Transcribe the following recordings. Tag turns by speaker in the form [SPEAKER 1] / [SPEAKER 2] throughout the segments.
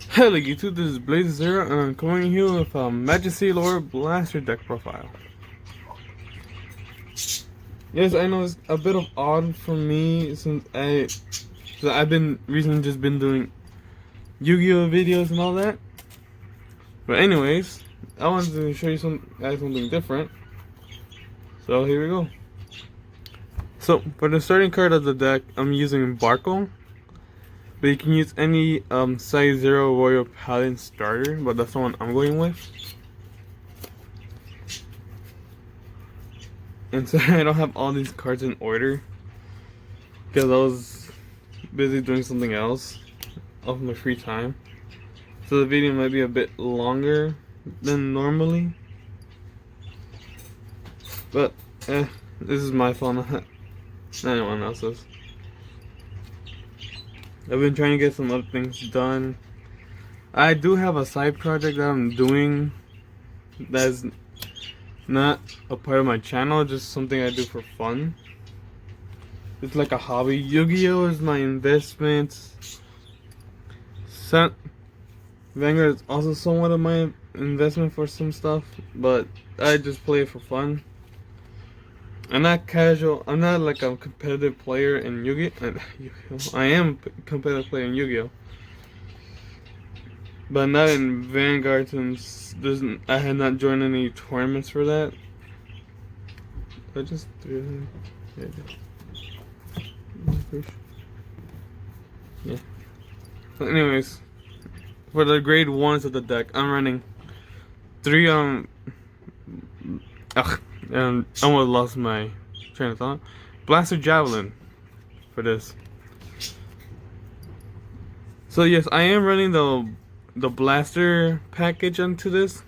[SPEAKER 1] Hello YouTube, this is Blaze0 and I'm coming here with a Majesty Lore Blaster deck profile. Yes, I know it's a bit of odd for me since I've been recently just been doing Yu-Gi-Oh videos and all that. But anyways, I wanted to show you something different. So here we go. So for the starting card of the deck, I'm using Barco. But you can use any size 0 Royal Paladin starter, but that's the one I'm going with. And so I don't have all these cards in order because I was busy doing something else of my free time. So the video might be a bit longer than normally. But this is my fault, not anyone else's. I've been trying to get some other things done. I do have a side project that I'm doing that's not a part of my channel, just something I do for fun. It's like a hobby. Yu-Gi-Oh is my investment. Vanguard is also somewhat of my investment for some stuff, but I just play it for fun. I'm not casual. I'm not like a competitive player in Yu-Gi-Oh. I am a competitive player in Yu-Gi-Oh, but not in Vanguard since I had not joined any tournaments for that. I just threw it. Yeah. So anyways, for the grade 1s of the deck, I'm running 3 and I almost lost my train of thought. Blaster Javelin for this. So yes, I am running the blaster package onto this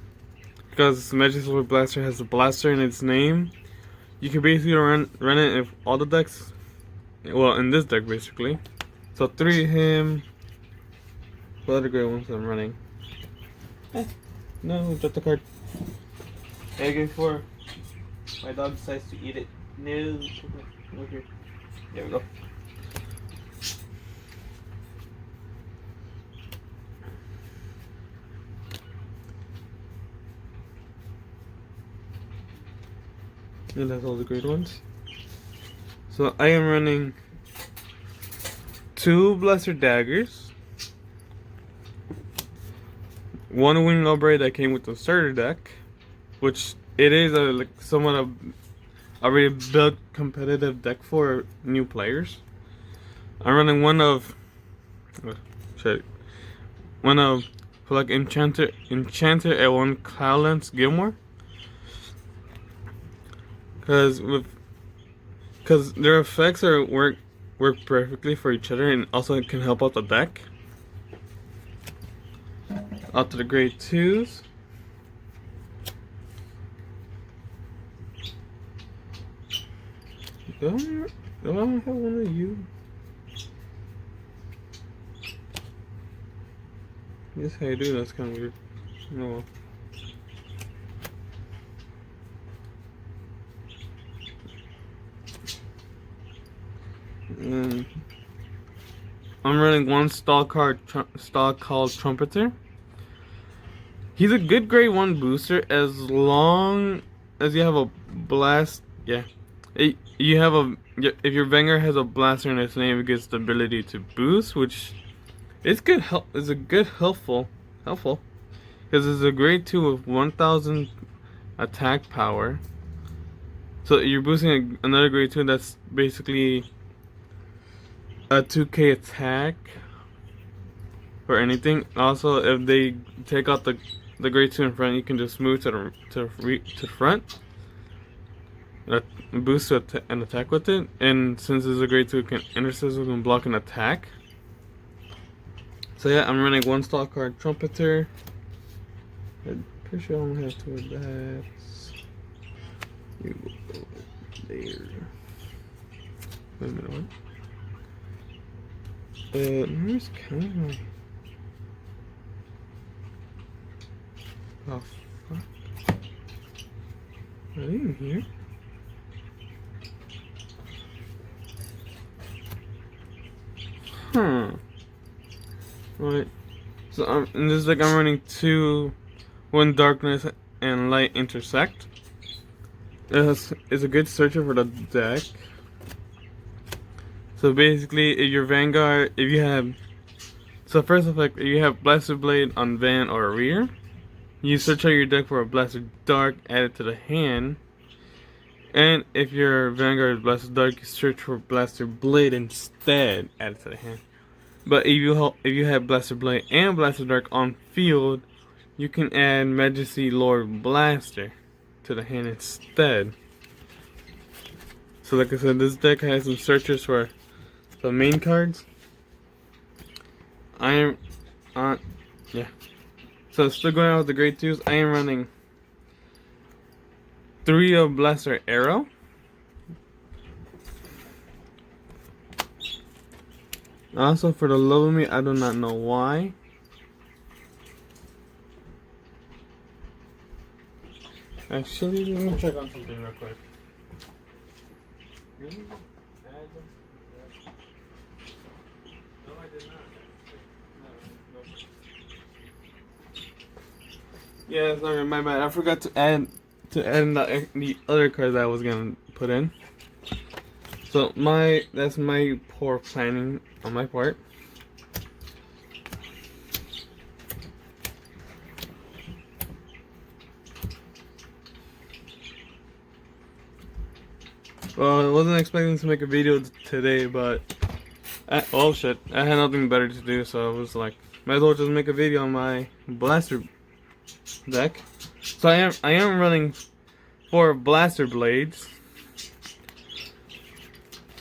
[SPEAKER 1] because Magic Sword Blaster has a blaster in its name. You can basically run it in all the decks. Well, in this deck basically. So 3 him. What other great ones I'm running? No, drop the card. Begging for. My dog decides to eat it. No. Okay. There we go. And that's all the great ones. So I am running 2 Blaster Daggers, 1 Wing Upgrade that came with the starter deck, which it is a somewhat of already built competitive deck for new players. I'm running one of like Enchanter at 1 Cloudlands Gilmore. Cause their effects work perfectly for each other and also it can help out the deck. Out to the grade 2s. Do I have one of you? Yes, I do. That's kind of weird. No. I'm running 1 stall called Trumpeter. He's a good grade 1 booster as long as you have a blast. Yeah, you have if your Vanguard has a blaster in its name, it gets the ability to boost, which is good. Is a good helpful because it's a grade 2 with 1,000 attack power. So you're boosting another grade 2 that's basically a 2k attack or anything. Also, if they take out the grade 2 in front, you can just move to the front, boost an attack with it. And since it's a grade 2, it can intercept, can block an attack. So yeah, I'm running 1 stall card Trumpeter. I'm pretty sure I only have 2 of that. You go there. Wait a minute, what? Where's Cameron? Oh, fuck. Are they in here? Huh. Right. So in this deck, I'm running 2 when darkness and light intersect. It's a good searcher for the deck. So basically, if your vanguard, if you have, so first effect, if you have Blaster Blade on van or rear, you search out your deck for a Blaster Dark, add it to the hand. And if your vanguard is Blaster Dark, you search for Blaster Blade instead, add it to the hand. But if you have Blaster Blade and Blaster Dark on field, you can add Majesty Lord Blaster to the hand instead. So like I said, this deck has some searchers for the main cards. I am on, yeah. So still going out with the grade 2s. I am running 3 of Blaster Arrow. Also, for the love of me, I do not know why. Actually, let me check on something real quick. Really? No, I did not. Yeah, sorry, my bad. I forgot to add the other cards that I was gonna put in. So that's my poor planning on my part. Well, I wasn't expecting to make a video today, but oh shit, I had nothing better to do, so I was like, might as well just make a video on my Blaster deck. So I am running 4 Blaster Blades,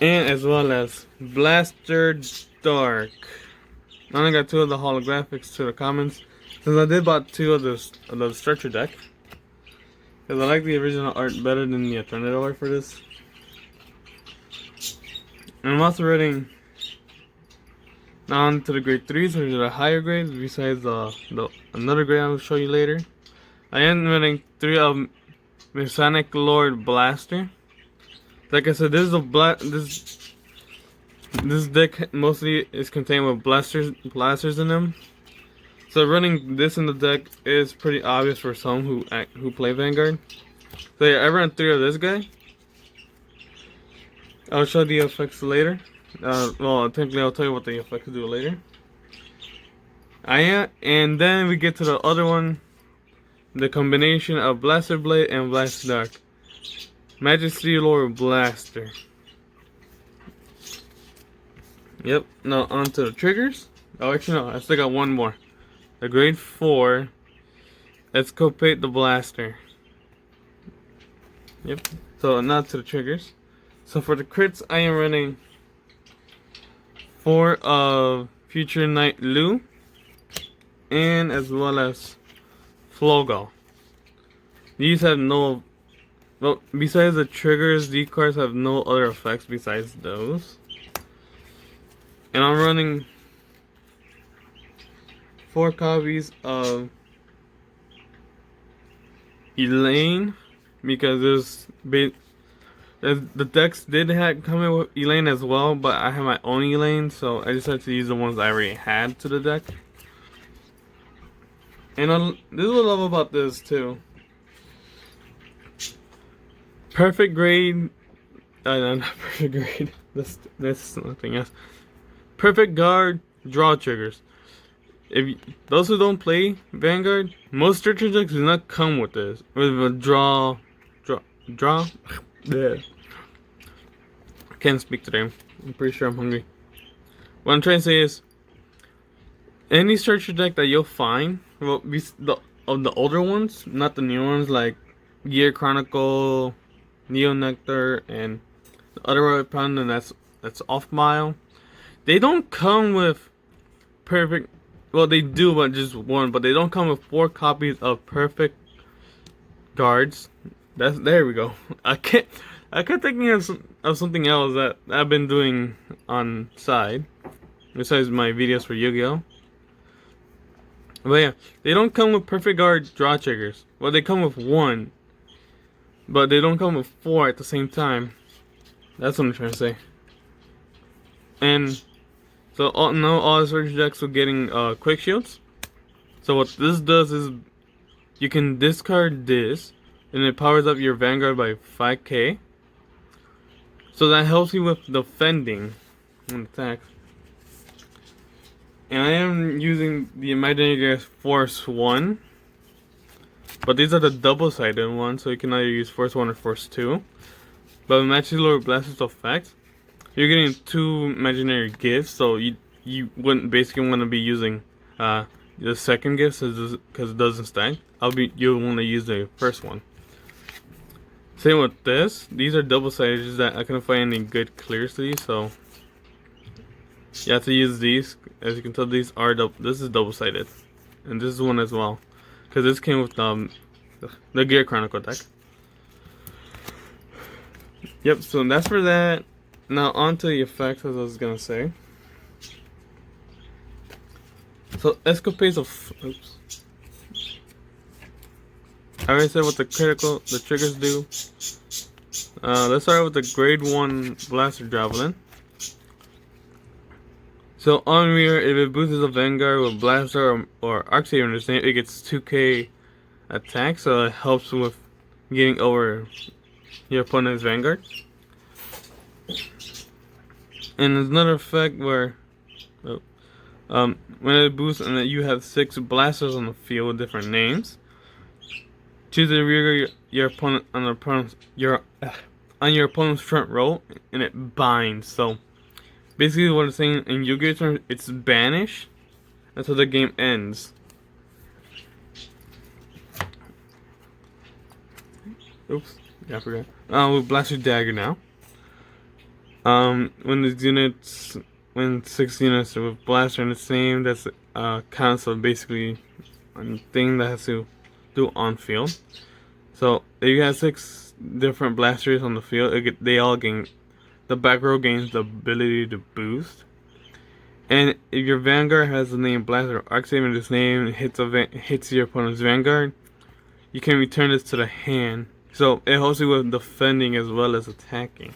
[SPEAKER 1] and as well as Blaster Dark. I only got 2 of the holographics to the commons, since I did bought 2 of the structure deck, because I like the original art better than the alternative art for this. And I'm also running on to the grade 3s, which are the higher grades, besides another grade I'll show you later. I am running 3 of Masonic Lord Blaster. Like I said, this is this deck mostly is contained with blasters in them. So running this in the deck is pretty obvious for some who play Vanguard. So yeah, I run 3 of this guy. I'll show the effects later. Well, technically I'll tell you what the effects do later. And then we get to the other one, the combination of Blaster Blade and Blaster Dark. Majesty Lord Blaster. Yep. Now on to the triggers. Oh, actually no, I still got one more. The grade 4. Escopate the Blaster. Yep. So now to the triggers. So for the crits, I am running 4 of Future Knight Lu, and as well as Flogal. These have no, well, besides the triggers, these cards have no other effects besides those. And I'm running 4 copies of Elaine, because the decks did come in with Elaine as well, but I have my own Elaine, so I decided to use the ones I already had to the deck. And this is what I love about this too. Perfect grade. No, not perfect grade. That's nothing else. Perfect guard draw triggers. Those who don't play Vanguard, most structure decks do not come with this. With a draw. Yeah. Can't speak today. I'm pretty sure I'm hungry. What I'm trying to say is, any structure deck that you'll find, well, of the older ones, not the new ones like Gear Chronicle, Neo Nectar, and the other weapon, and that's off mile. They don't come with perfect. Well, they do, but just one. But they don't come with 4 copies of perfect guards. There we go. I kept thinking of something else that I've been doing on side, besides my videos for Yu-Gi-Oh. But yeah, they don't come with perfect guard draw triggers. Well, they come with 1, but they don't come with 4 at the same time. That's what I'm trying to say. And so now all the search decks are getting quick shields. So what this does is you can discard this, and it powers up your vanguard by 5k. So that helps you with defending and attacks. And I am using the Imaginary Gas Force 1. But these are the double-sided ones, so you can either use Force 1 or Force 2. But with Majesty Lord Blaster's effect, you're getting 2 imaginary gifts, so you wouldn't basically want to be using the second gift because it doesn't stack. You'll want to use the first one. Same with this. These are double-sided, just that I couldn't find any good clears to these, so you have to use these. As you can tell, these are this is double-sided, and this is one as well, because this came with the Gear Chronicle deck. Yep. So that's for that. Now on to the effects, as I was gonna say. So escapades of oops. I already said what the triggers do. Let's start with the grade 1 Blaster Javelin. So on rear, if it boosts a Vanguard with Blaster or Arc Saber in its name, it gets 2k attack, so it helps with getting over your opponent's Vanguard. And there's another effect where when it boosts and you have 6 blasters on the field with different names, choose the rear your opponent on your opponent's front row, and it binds. So basically, what it's saying in Yu-Gi-Oh terms, it's banish until the game ends. Oops, yeah, I forgot. We'll blast your dagger now. When 6 units with blaster in the same, that's counts of basically a thing that has to do on field. So if you have 6 different blasters on the field, they all gain. The back row gains the ability to boost. And if your Vanguard has the name Blaster or Arc Saber in its name and hits your opponent's Vanguard, you can return this to the hand. So it helps you with defending as well as attacking.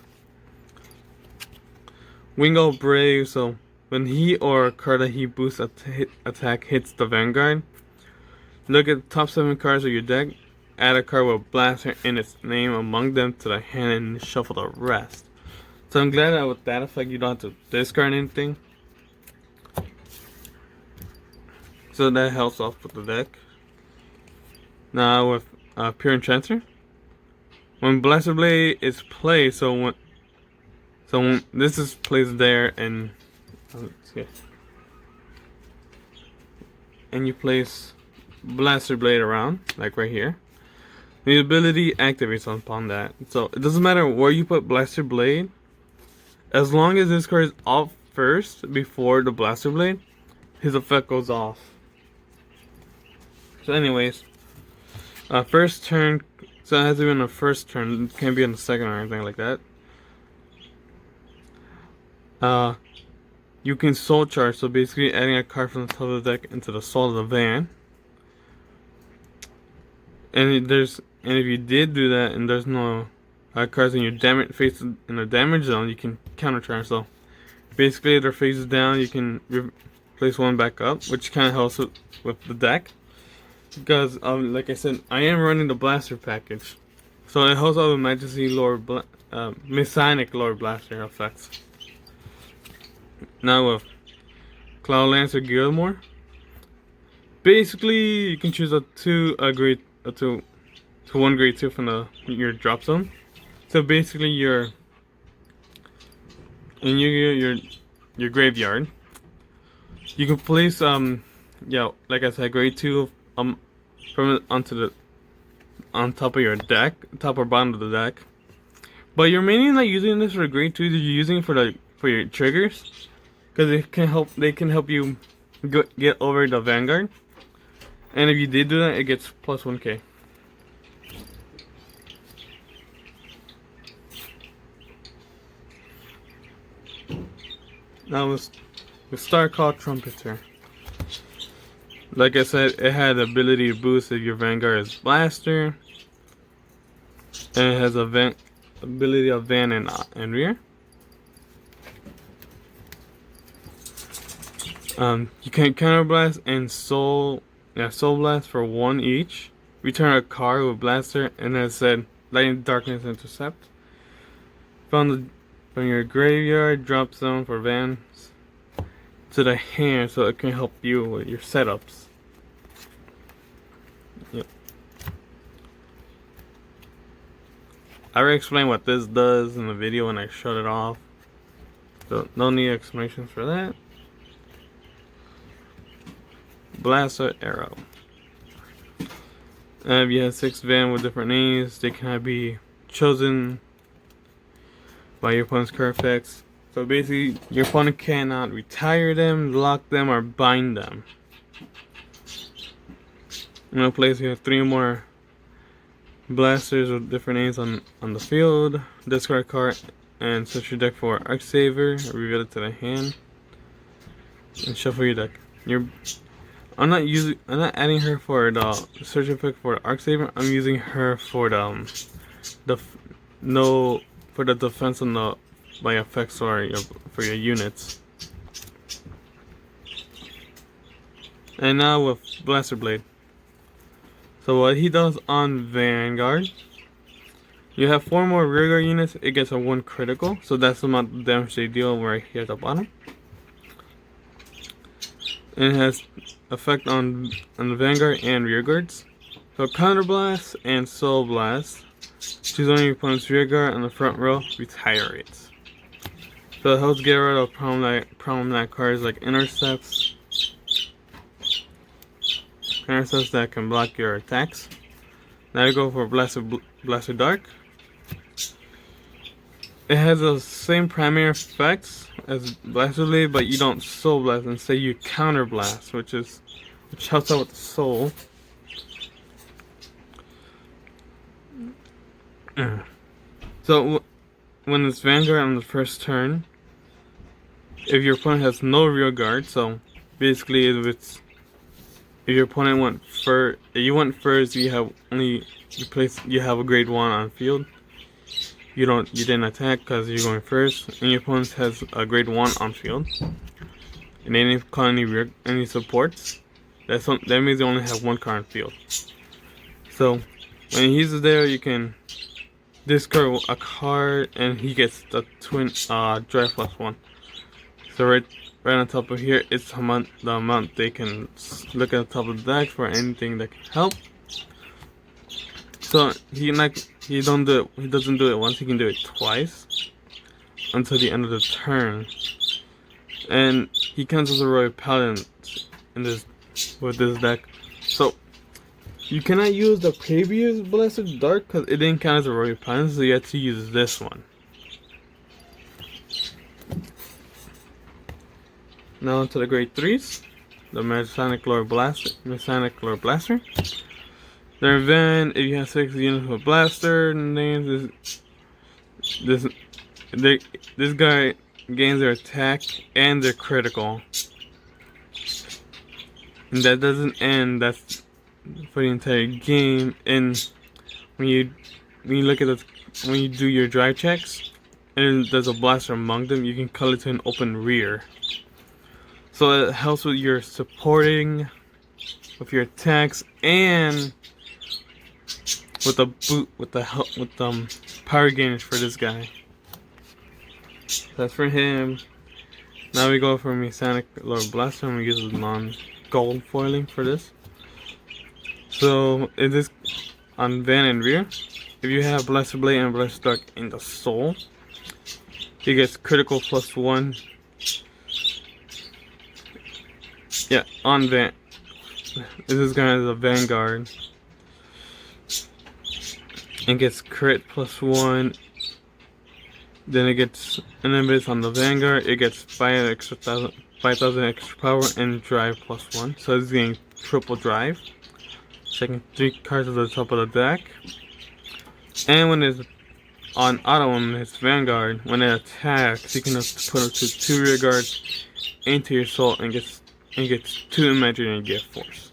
[SPEAKER 1] Wingo Brave, so when he or a card that he boosts attack hits the Vanguard, look at the top 7 cards of your deck, add a card with Blaster in its name among them to the hand, and shuffle the rest. So I'm glad that with that effect you don't have to discard anything. So that helps off with the deck. Now with Pure Enchanter, when Blaster Blade is played, so when this is placed there, and you place Blaster Blade around, like right here, the ability activates upon that. So it doesn't matter where you put Blaster Blade, as long as this card is off first before the Blaster Blade, his effect goes off. So anyways, first turn, so it has to be on the first turn, it can't be on the second or anything like that. You can soul charge, so basically adding a card from the top of the deck into the soul of the van. And if you did do that and there's no cards in your face in the damage zone, you can counter charge. So basically, their faces down, you can place one back up, which kind of helps with the deck. Because like I said, I am running the Blaster package, so it helps out with Majesty Lord Messianic Lord Blaster effects. Now with Cloud Lancer Gilmore, basically you can choose one grade 2 from your drop zone. So basically in your graveyard, you can place like I said, grade 2 from on top of your deck, top or bottom of the deck. But you're mainly not using this for grade 2. You're using it for your triggers, because they can help you get over the Vanguard. And if you did do that, it gets plus 1k. Now with Star Call Trumpeter, like I said, it had the ability to boost if your Vanguard is Blaster, and it has a ability of Van and rear. You can counterblast and soul yeah, Soul Blast for 1 each. Return a card with Blaster, and it said Lightning Darkness Intercept. From your graveyard, drop zone for Vans to the hand so it can help you with your setups. Yep. I already explained what this does in the video when I shut it off. So no need explanations for that. Blaster Arrow. If you have 6 Van with different names, they cannot be chosen by your opponent's card effects. So basically, your opponent cannot retire them, lock them, or bind them. In a place, you have 3 more blasters with different names on the field. Discard a card and search your deck for Arc Saver, reveal it to the hand, and shuffle your deck. I'm not adding her for the search effect for the Arc Saver. I'm using her for the defense on the by effects or for your units. And now with Blaster Blade. So what he does on Vanguard, you have 4 more rearguard units. It gets a 1 critical, so that's the amount of damage they deal right here at the bottom. And it has effect on the Vanguard and rearguards. So Counter Blast and Soul Blast. Choose one of your opponent's rearguard on the front row, retire it. So it helps get rid of problematic cards like Intercepts that can block your attacks. Now you go for Blaster Dark. It has the same primary effects as Blaster Blade, but you don't Soul Blast. Instead, you Counter Blast, which helps out with the soul. So when it's Vanguard on the first turn, if your opponent has no rear guard, so basically if your opponent went first, if you went first, you have a grade 1 on field. You didn't attack because you're going first, and your opponent has a grade 1 on field, and they didn't call any supports. That means they only have 1 card on field. So when he's there, you can discard a card, and he gets the twin drive +1. So right on top of here, it's the amount they can look at the top of the deck for anything that can help. So he doesn't do it once, he can do it twice until the end of the turn. And he comes as a Royal Paladin with this deck. So you cannot use the previous Blaster Dark because it didn't count as a Royal Paladin, so you have to use this one. Now onto the grade 3s, the Mechanic Lord Blaster. Their event, if you have 6 units with Blaster names, this guy gains their attack and their critical. And that doesn't end, that's for the entire game. And when you look at when you do your drive checks, and there's a blaster among them, you can call it to an open rear. So it helps with your supporting, with your attacks, and with the power gainage for this guy. That's for him. Now we go for Mechanic Lord Blaster, and we use the non-gold foiling for this. So in this, on Van and rear, if you have Blaster Blade and Blaster Dark in the soul, he gets critical +1. Yeah, on Van. This guy is a Vanguard. It gets crit +1. Then it gets, and then based on the Vanguard, it gets 5,000 extra power and drive +1. So it's getting triple drive. Second 3 cards at the top of the deck. And when it's on auto on his Vanguard, when it attacks, you can put up to 2 rear guards into your soul and gets 2 imaginary gift force.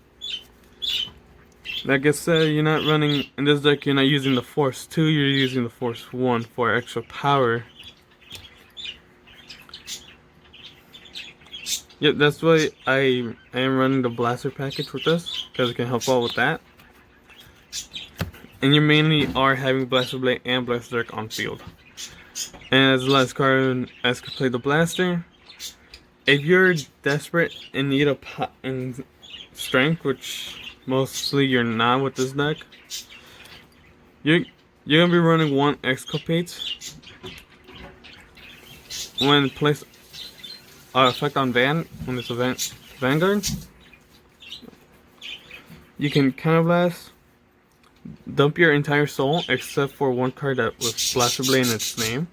[SPEAKER 1] Like I said, you're not running in this deck. You're not using the Force 2. You're using the Force 1 for extra power. Yep, that's why I am running the Blaster package with this. because it can help out with that. And you mainly are having Blaster Blade and Blaster Deck on field. And as the last card, as can play the Blaster. If you're desperate and need a in strength, which mostly you're not with this deck, you're gonna be running one Exculpate. When placed effect on when it's a vanguard, you can counterblast, dump your entire soul except for one card that with Blaster Blade in its name.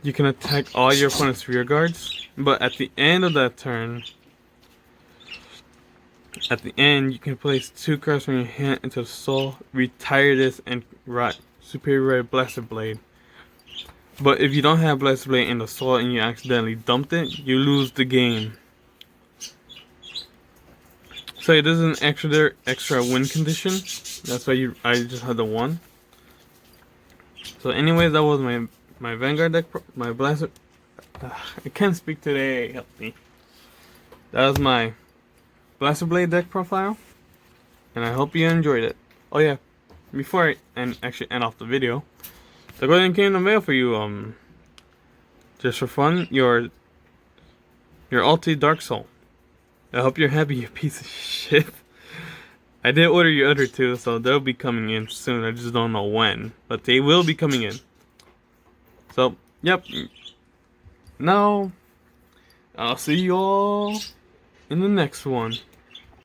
[SPEAKER 1] You can attack all your opponent's rear guards, but at the end of that turn, you can place 2 cards from your hand into the soul, retire this, and superior Blaster Blade. But if you don't have Blaster Blade in the soul and you accidentally dumped it, you lose the game. So it is an extra win condition. That's why I just had the 1. So anyways, that was my Vanguard deck, my Blaster. I can't speak today. Help me. That was my Blaster Blade deck profile, and I hope you enjoyed it. Oh yeah, before I actually end off the video, the Golden came in the mail for you. Just for fun, your Ulti Dark Soul. I hope you're happy, you piece of shit. I did order your other 2, so they'll be coming in soon. I just don't know when, but they will be coming in. So, yep. Now, I'll see you all in the next one.